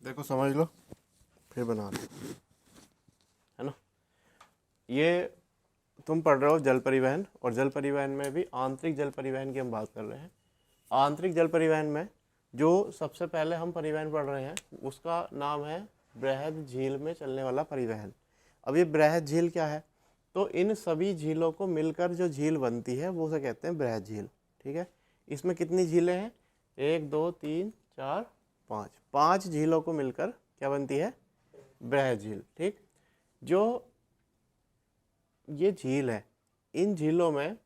देखो समझ लो फिर बना लो, है ना। ये तुम पढ़ रहे हो जल परिवहन, और जल परिवहन में भी आंतरिक जल परिवहन की हम बात कर रहे हैं। आंतरिक जल परिवहन में जो सबसे पहले हम परिवहन पढ़ रहे हैं उसका नाम है बृहद झील में चलने वाला परिवहन। अब ये बृहद झील क्या है, तो इन सभी झीलों को मिलकर जो झील बनती है वो उसे कहते हैं बृहद झील। ठीक है, इसमें कितनी झीलें हैं, 1 2 3 4 5, 5 झीलों को मिलकर क्या बनती है, बृहद झील। ठीक, जो ये झील है, इन झीलों में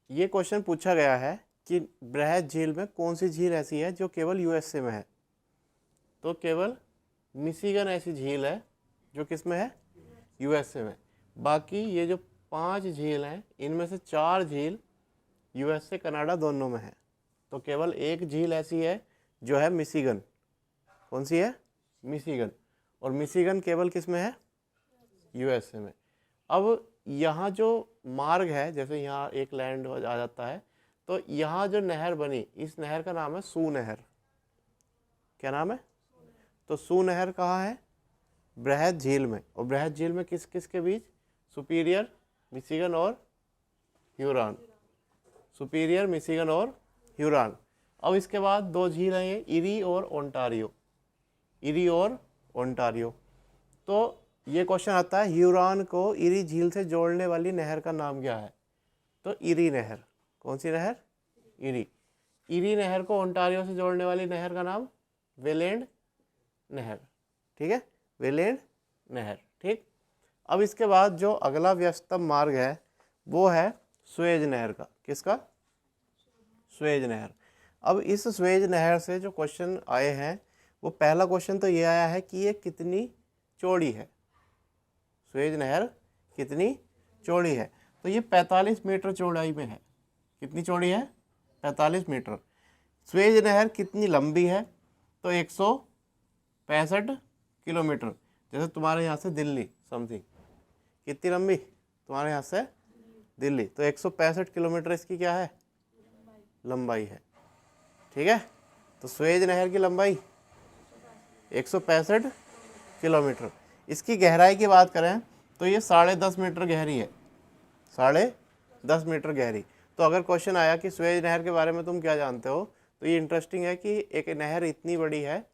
ये क्वेश्चन पूछा गया है कि बृहद झील में कौन सी झील ऐसी है जो केवल यूएसए में है, तो केवल मिशिगन ऐसी झील है जो किस में है, यूएसए में। बाकी ये जो 5 झील हैं इनमें से 4 झील यूएसए कनाडा दोनों में है, तो केवल एक झील ऐसी है जो है मिशिगन। कौन सी है, मिशिगन, और मिशिगन केवल किस में है, यूएसए में। अब यहाँ जो मार्ग है, जैसे यहाँ एक लैंड आ जाता है, तो यहाँ जो नहर बनी इस नहर का नाम है सू नहर। क्या नाम है, तो सू नहर कहाँ है, बृहद झील में। और बृहद झील में किस किस के बीच, सुपीरियर, मिशिगन और ह्यूरॉन, सुपीरियर, मिशिगन और ह्यूरॉन। अब इसके बाद 2 झील हैं ये, इरी और ओंटारियो, इरी और ओंटारियो। तो ये क्वेश्चन आता है ह्यूरॉन को इरी झील से जोड़ने वाली नहर का नाम क्या है, तो इरी नहर। कौन सी नहर, इरी। इरी नहर को ओंटारियो से जोड़ने वाली नहर का नाम वेलेंड नहर। ठीक है, वेलेंड नहर। ठीक, अब इसके बाद जो अगला व्यस्तम मार्ग है वो है स्वेज नहर का। किसका, स्वेज नहर। अब इस स्वेज नहर से जो क्वेश्चन आए हैं, वो पहला क्वेश्चन तो ये आया है कि ये कितनी चौड़ी है, स्वेज नहर कितनी चौड़ी है, तो ये 45 मीटर चौड़ाई में है। कितनी चौड़ी है, 45 मीटर। स्वेज नहर कितनी लंबी है, तो 165 किलोमीटर। जैसे तुम्हारे यहाँ से दिल्ली समथिंग, कितनी लंबी तुम्हारे यहाँ से दिल्ली, तो 165 किलोमीटर इसकी क्या है, लंबाई है। ठीक है, तो स्वेज नहर की लंबाई 165 किलोमीटर। इसकी गहराई की बात करें तो ये 10.5 मीटर गहरी है, 10.5 मीटर गहरी। तो अगर क्वेश्चन आया कि स्वेज नहर के बारे में तुम क्या जानते हो, तो ये इंटरेस्टिंग है कि एक नहर इतनी बड़ी है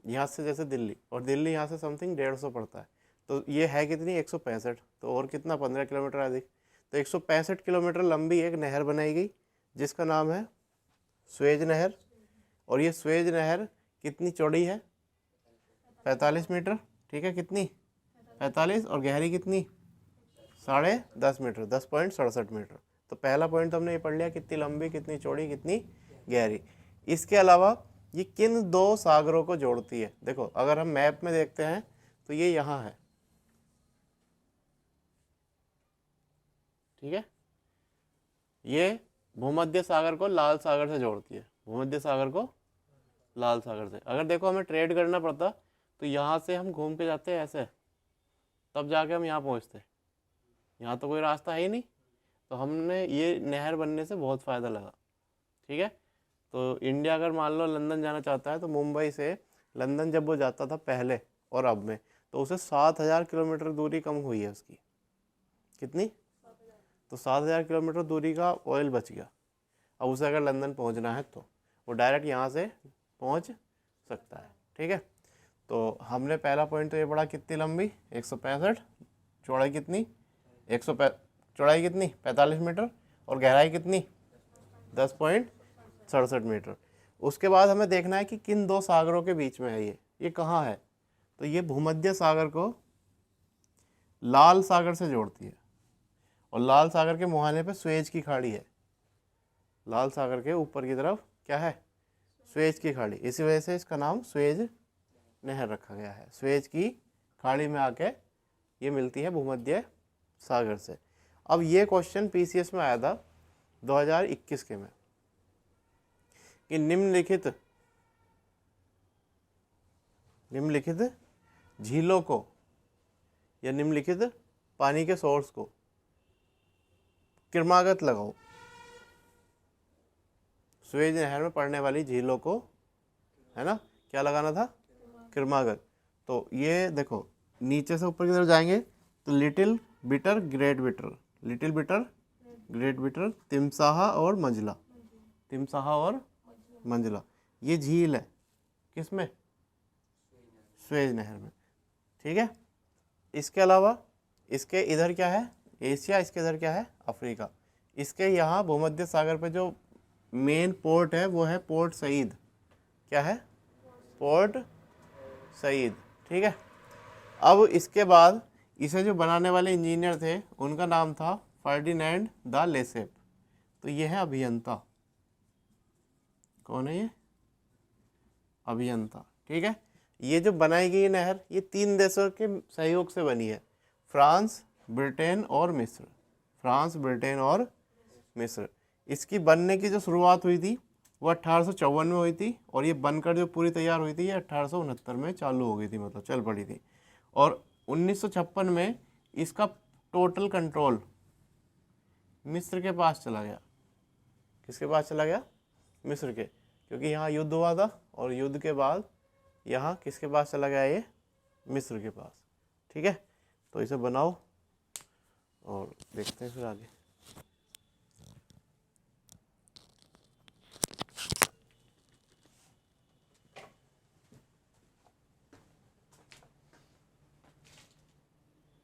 यहाँ से, जैसे दिल्ली, और दिल्ली यहाँ से समथिंग 150 पड़ता है, तो ये है कितनी, 165, तो और कितना 15 किलोमीटर अधिक, तो 165 किलोमीटर लंबी एक नहर बनाई गई जिसका नाम है स्वेज नहर। और ये स्वेज नहर कितनी चौड़ी है, 45 मीटर। ठीक है, कितनी, 45, और गहरी कितनी, 10.5 मीटर, 10.67 मीटर। तो पहला पॉइंट तो हमने ये पढ़ लिया, कितनी लंबी, कितनी चौड़ी, कितनी गहरी। इसके अलावा ये किन 2 सागरों को जोड़ती है, देखो अगर हम मैप में देखते हैं तो ये यहाँ है। ठीक है, ये भूमध्य सागर को लाल सागर से जोड़ती है, भूमध्य सागर को लाल सागर से। अगर देखो हमें ट्रेड करना पड़ता तो यहाँ से हम घूम के जाते हैं ऐसे, तब जाके हम यहाँ पहुँचते, यहाँ तो कोई रास्ता है ही नहीं। तो हमने ये नहर बनने से बहुत फ़ायदा लगा। ठीक है, तो इंडिया अगर मान लो लंदन जाना चाहता है, तो मुंबई से लंदन जब वो जाता था पहले और अब में, तो उसे 7,000 किलोमीटर दूरी कम हुई है उसकी। कितनी, तो 7,000 किलोमीटर दूरी का ऑयल बच गया। अब उसे अगर लंदन पहुंचना है तो वो डायरेक्ट यहाँ से पहुंच सकता है। ठीक है, तो हमने पहला पॉइंट तो ये पढ़ा, कितनी लंबी 165, चौड़ाई कितनी, चौड़ाई कितनी 45 मीटर, और गहराई कितनी 10.67 मीटर। उसके बाद हमें देखना है कि किन 2 सागरों के बीच में है ये कहाँ है, तो ये भूमध्य सागर को लाल सागर से जोड़ती है, और लाल सागर के मुहाने पे स्वेज की खाड़ी है। लाल सागर के ऊपर की तरफ क्या है, स्वेज की खाड़ी, इसी वजह से इसका नाम स्वेज नहर रखा गया है। स्वेज की खाड़ी में आके ये मिलती है भूमध्य सागर से। अब ये क्वेश्चन पीसीएस में आया था 2021 के में, कि निम्नलिखित झीलों को या निम्नलिखित पानी के सोर्स को क्रमागत लगाओ। स्वेज नहर में पड़ने वाली झीलों को, है ना, क्या लगाना था, किरमागर। तो ये देखो नीचे से ऊपर की तरफ जाएंगे तो little bitter, great bitter, little bitter, great bitter, तिमसाहा और मंजला, तिमसाहा और मंजला, ये झील है किसमें? स्वेज नहर में। ठीक है। इसके अलावा इसके इधर क्या है? एशिया, इसके इधर क्या है? अफ्रीका। इसके यहाँ भूमध्य सागर पे जो मेन पोर्ट है वो है पोर्ट सईद। क्या है? Port Said. ठीक है। अब इसके बाद इसे जो बनाने वाले इंजीनियर थे उनका नाम था फर्डिनेंड द लेसेप। तो ये है अभियंता। कौन है ये? अभियंता। ठीक है। ये जो बनाई गई नहर ये 3 देशों के सहयोग से बनी है, फ्रांस, ब्रिटेन और मिस्र। फ्रांस, ब्रिटेन और मिस्र। इसकी बनने की जो शुरुआत हुई थी वो 1854 में हुई थी और ये बनकर जो पूरी तैयार हुई थी ये 1869 में चालू हो गई थी, मतलब चल पड़ी थी। और 1956 में इसका टोटल कंट्रोल मिस्र के पास चला गया। किसके पास चला गया? मिस्र के, क्योंकि यहाँ युद्ध हुआ था और युद्ध के बाद यहाँ किसके पास चला गया? ये मिस्र के पास। ठीक है। तो इसे बनाओ और देखते हैं फिर आगे।